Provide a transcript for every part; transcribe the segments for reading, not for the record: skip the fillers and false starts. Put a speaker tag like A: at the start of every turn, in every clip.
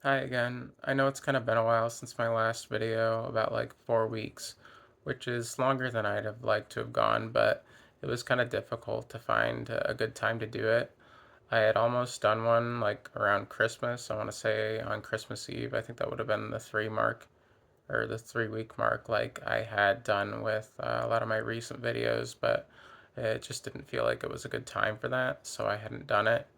A: Hi again. I know it's kind of been a while since my last video, about like 4 weeks, which is longer than I'd have liked to have gone, but it was kind of difficult to find a good time to do it. I had almost done one like around Christmas. I want to say on Christmas Eve. I think that would have been the 3 mark or the 3 week mark, like I had done with a lot of my recent videos, but it just didn't feel like it was a good time for that, so I hadn't done it.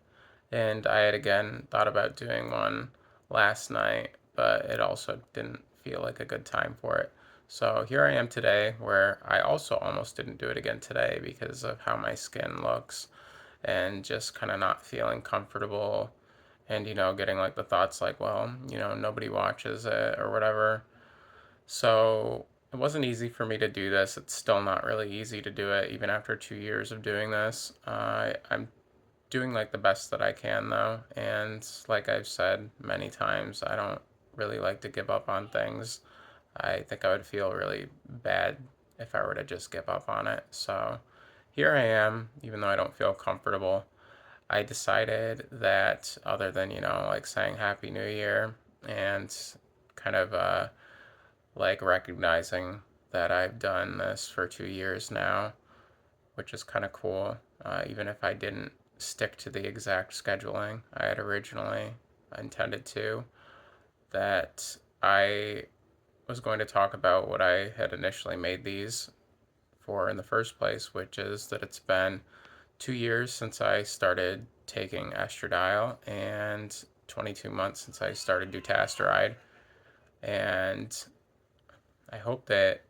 A: And I had again thought about doing one last night, but it also didn't feel like a good time for it. So here I am today, where I also almost didn't do it again today because of how my skin looks and just kind of not feeling comfortable and, getting like the thoughts like, well, nobody watches it or whatever. So it wasn't easy for me to do this. It's still not really easy to do it, even after 2 years of doing this. I'm doing like the best that I can though, and like I've said many times, I don't really like to give up on things. I think I would feel really bad if I were to just give up on it. So here I am, even though I don't feel comfortable. I decided that other than, like saying Happy New Year and kind of like recognizing that I've done this for 2 years now, which is kind of cool. Even if I didn't stick to the exact scheduling I had originally intended to, that I was going to talk about what I had initially made these for in the first place, which is that it's been 2 years since I started taking estradiol and 22 months since I started Dutasteride. And I hope that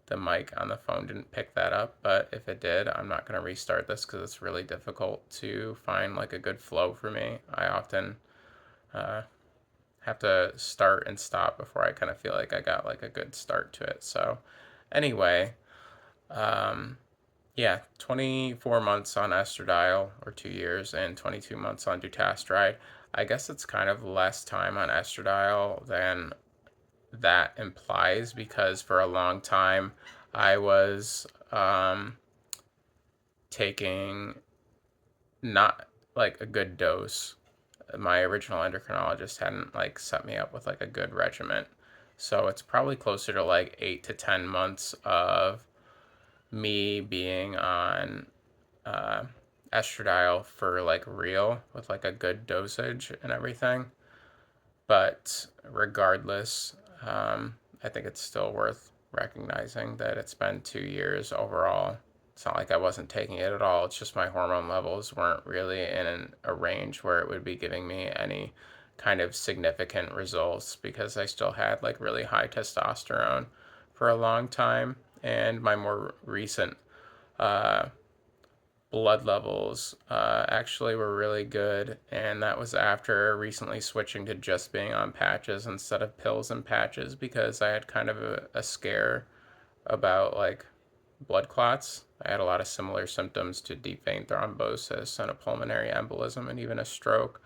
A: the mic on the phone didn't pick that up, but if it did, I'm not going to restart this because it's really difficult to find like a good flow for me. I often uh, have to start and stop before I kind of feel like I got like a good start to it. So, anyway, um, yeah, 24 months on estradiol, or 2 years, and 22 months on dutasteride. I guess it's kind of less time on estradiol than that implies, because for a long time I was taking not like a good dose. My original endocrinologist hadn't like set me up with like a good regimen. So it's probably closer to like 8 to 10 months of me being on uh, estradiol for like real with like a good dosage and everything. But regardless, I think it's still worth recognizing that it's been 2 years overall. It's not like I wasn't taking it at all. It's just my hormone levels weren't really in a range where it would be giving me any kind of significant results, because I still had like really high testosterone for a long time. And my more recent uh, blood levels actually were really good, and that was after recently switching to just being on patches instead of pills and patches, because I had kind of a scare about like blood clots. I had a lot of similar symptoms to deep vein thrombosis and a pulmonary embolism and even a stroke.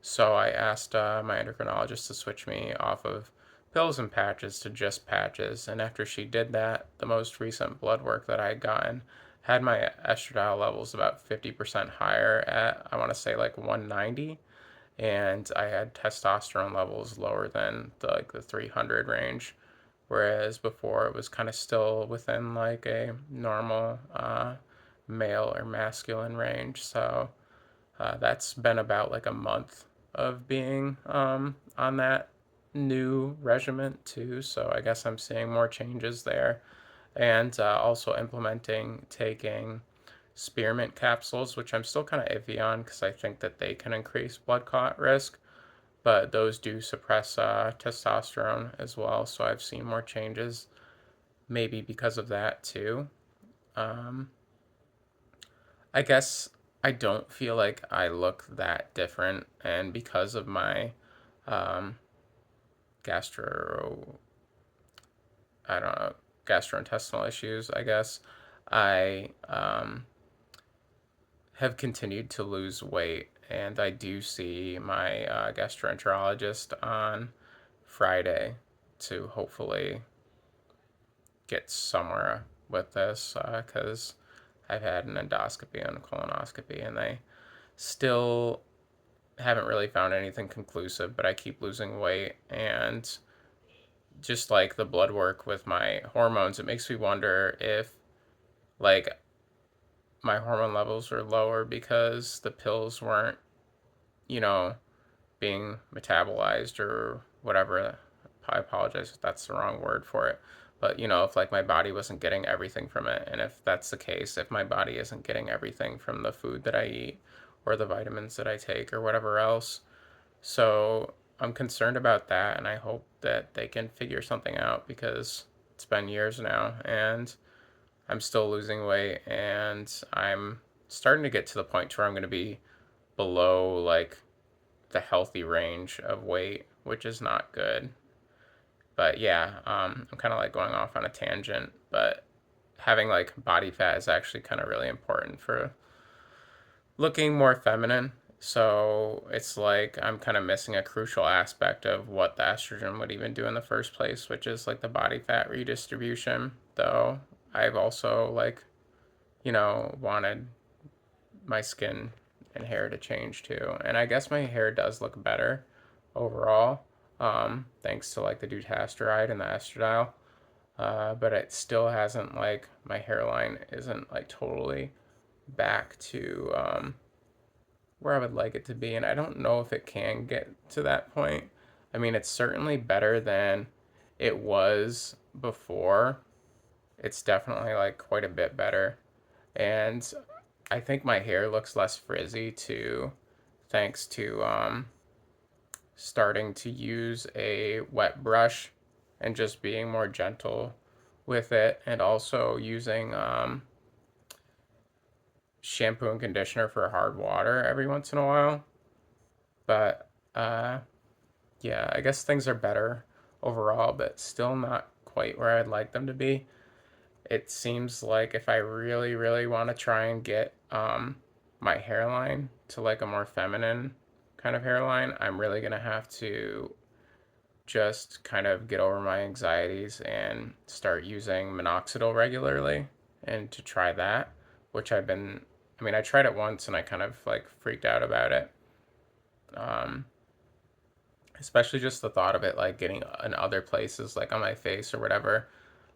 A: So I asked my endocrinologist to switch me off of pills and patches to just patches. And after she did that, the most recent blood work that I had gotten had my estradiol levels about 50% higher at, I want to say, like 190. And I had testosterone levels lower than the 300 range. Whereas before it was kind of still within like a normal male or masculine range. So that's been about like a month of being on that new regiment too. So I guess I'm seeing more changes there, and also implementing taking spearmint capsules, which I'm still kind of iffy on because I think that they can increase blood clot risk, but those do suppress testosterone as well. So I've seen more changes, maybe because of that too. Um, I guess I don't feel like I look that different, and because of my um, gastro, I don't know, gastrointestinal issues, I guess I have continued to lose weight, and I do see my gastroenterologist on Friday to hopefully get somewhere with this, because I've had an endoscopy and a colonoscopy, and they still haven't really found anything conclusive, but I keep losing weight. And just like the blood work with my hormones, it makes me wonder if like my hormone levels are lower because the pills weren't, you know, being metabolized or whatever. I apologize if that's the wrong word for it. But, if like my body wasn't getting everything from it, and if that's the case, if my body isn't getting everything from the food that I eat or the vitamins that I take or whatever else. So I'm concerned about that, and I hope that they can figure something out because it's been years now and I'm still losing weight, and I'm starting to get to the point where I'm going to be below like the healthy range of weight, which is not good. But yeah, I'm kind of like going off on a tangent, but having like body fat is actually kind of really important for looking more feminine. So it's like I'm kind of missing a crucial aspect of what the estrogen would even do in the first place, which is like the body fat redistribution. Though I've also like, wanted my skin and hair to change too. And I guess my hair does look better overall, thanks to like the Dutasteride and the Estradiol. But it still hasn't like my hairline isn't like totally back to where I would like it to be, and I don't know if it can get to that point. I mean, it's certainly better than it was before. It's definitely like quite a bit better, and I think my hair looks less frizzy too, thanks to starting to use a wet brush and just being more gentle with it, and also using shampoo and conditioner for hard water every once in a while. But yeah, I guess things are better overall, but still not quite where I'd like them to be. It seems like if I really, really want to try and get my hairline to like a more feminine kind of hairline, I'm really gonna have to just kind of get over my anxieties and start using minoxidil regularly and to try that, which I mean, I tried it once and I kind of like freaked out about it. Um, Especially just the thought of it like getting in other places, like on my face or whatever,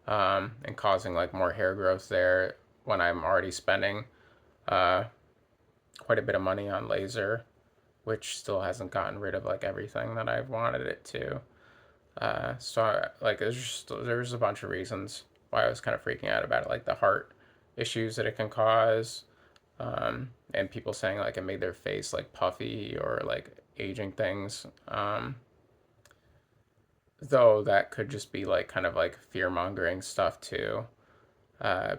A: and causing like more hair growth there when I'm already spending uh, quite a bit of money on laser, which still hasn't gotten rid of like everything that I've wanted it to. Like there's a bunch of reasons why I was kind of freaking out about it, like the heart issues that it can cause, and people saying like it made their face like puffy or like aging things. Though that could just be like kind of like fear mongering stuff too,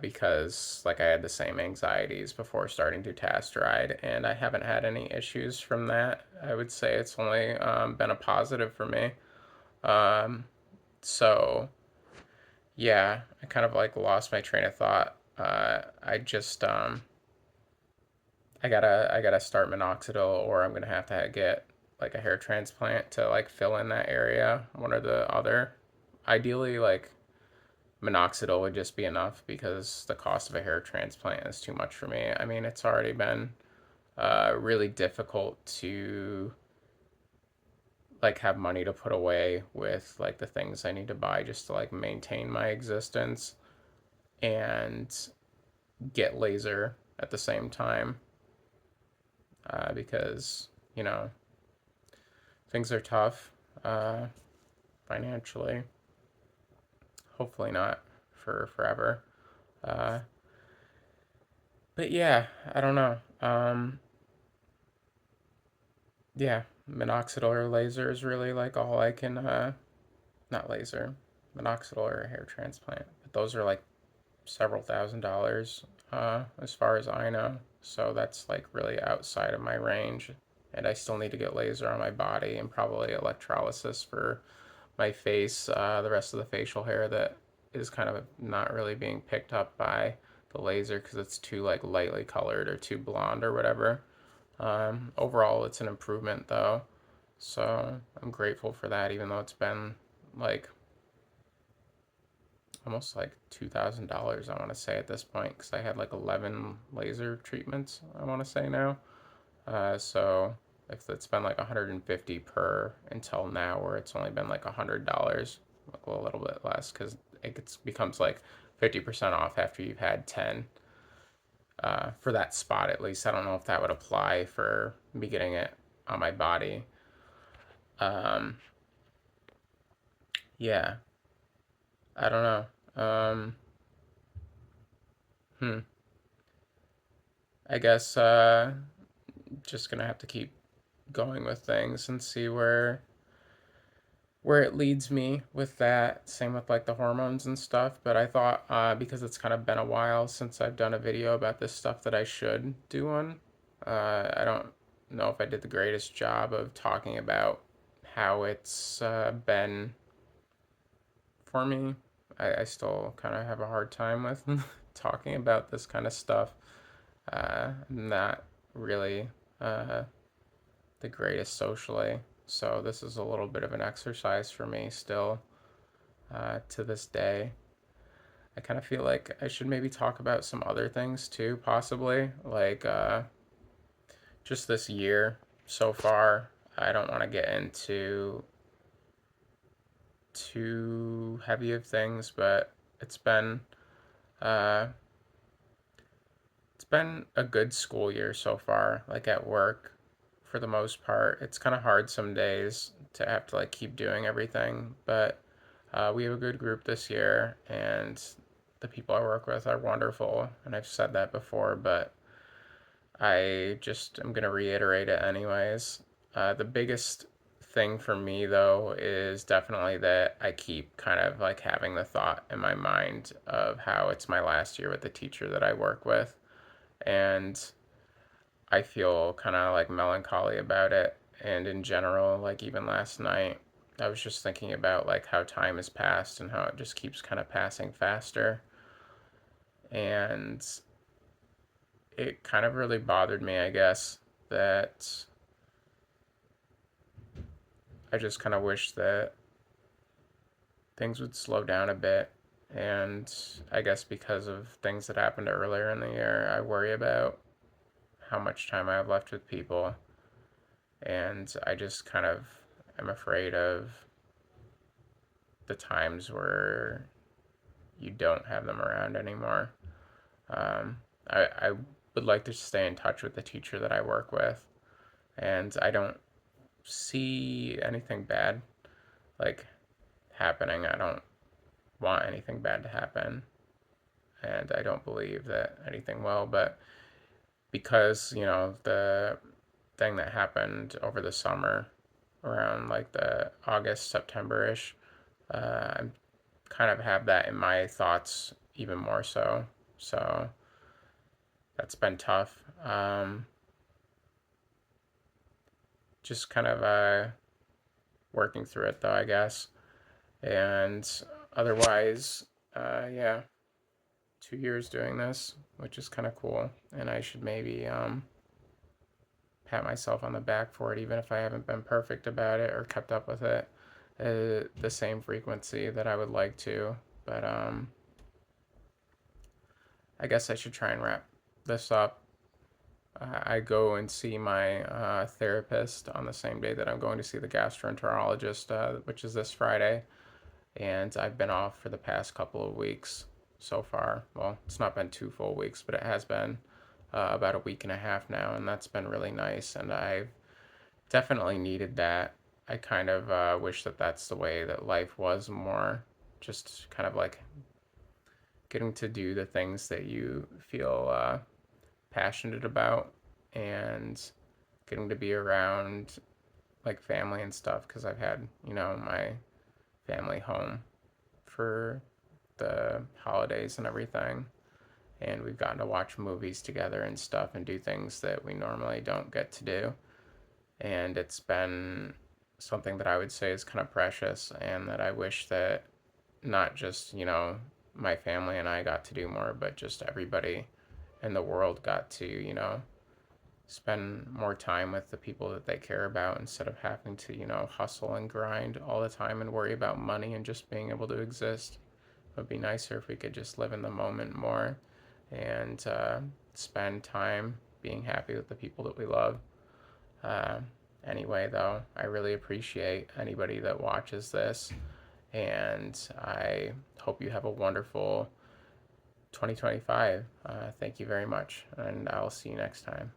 A: because like I had the same anxieties before starting Dutasteride, and I haven't had any issues from that. I would say it's only been a positive for me. Um, so yeah, I kind of like lost my train of thought. I gotta start minoxidil, or I'm gonna have to get like a hair transplant to like fill in that area, one or the other. Ideally, like minoxidil would just be enough because the cost of a hair transplant is too much for me. I mean, it's already been really difficult to like have money to put away with like the things I need to buy just to like maintain my existence and get laser at the same time, because you know things are tough financially. Hopefully not for forever. Uh, but yeah, I don't know. Yeah, minoxidil or laser is really like all I can. Not laser, minoxidil or a hair transplant. But those are like several $1,000s, as far as I know. So that's like really outside of my range. And I still need to get laser on my body and probably electrolysis for my face, the rest of the facial hair that is kind of not really being picked up by the laser because it's too like lightly colored or too blonde or whatever. Overall, it's an improvement though, so I'm grateful for that. Even though it's been like almost like $2,000, I want to say at this point, because I had like 11 laser treatments. I want to say now. So if it's been like 150 per until now, where it's only been like $100, like a little bit less, because becomes like 50% off after you've had 10 for that spot at least. I don't know if that would apply for me getting it on my body. Um, yeah, I don't know. Hmm. I guess just gonna have to keep going with things and see where it leads me with that. Same with like the hormones and stuff. But I thought because it's kind of been a while since I've done a video about this stuff that I should do one. I don't know if I did the greatest job of talking about how it's been for me. I still kind of have a hard time with talking about this kind of stuff. I'm not really uh, the greatest socially. So this is a little bit of an exercise for me still to this day. I kind of feel like I should maybe talk about some other things too, possibly. Like just this year so far. I don't want to get into too heavy of things, but it's been uh, it's been a good school year so far. Like at work, for the most part, it's kind of hard some days to have to like keep doing everything, but we have a good group this year, and the people I work with are wonderful. And I've said that before, but I just am going to reiterate it anyways. The biggest thing for me, though, is definitely that I keep kind of like having the thought in my mind of how it's my last year with the teacher that I work with. And I feel kind of like melancholy about it. And in general, like even last night, I was just thinking about like how time has passed and how it just keeps kind of passing faster. And it kind of really bothered me, I guess, that I just kind of wish that things would slow down a bit. And I guess because of things that happened earlier in the year, I worry about how much time I have left with people. And I just kind of am afraid of the times where you don't have them around anymore. I would like to stay in touch with the teacher that I work with, and I don't see anything bad like happening. I don't want anything bad to happen, and I don't believe that anything will. But because the thing that happened over the summer, around like the August September ish, I kind of have that in my thoughts even more so. So that's been tough. Just kind of working through it though, I guess. And otherwise, yeah, 2 years doing this, which is kind of cool. And I should maybe pat myself on the back for it, even if I haven't been perfect about it or kept up with it the same frequency that I would like to. But I guess I should try and wrap this up. I go and see my therapist on the same day that I'm going to see the gastroenterologist, which is this Friday. And I've been off for the past couple of weeks so far. Well, it's not been 2 full weeks, but it has been about a week and a half now, and that's been really nice. And I've definitely needed that. I kind of wish that that's the way that life was more, just kind of like getting to do the things that you feel passionate about, and getting to be around like family and stuff, because I've had my family home for the holidays and everything, and we've gotten to watch movies together and stuff and do things that we normally don't get to do. And it's been something that I would say is kind of precious, and that I wish that not just my family and I got to do more, but just everybody in the world got to spend more time with the people that they care about, instead of having to hustle and grind all the time and worry about money and just being able to exist. It would be nicer if we could just live in the moment more, and spend time being happy with the people that we love. Uh, anyway, though, I really appreciate anybody that watches this, and I hope you have a wonderful 2025. Thank you very much, and I'll see you next time.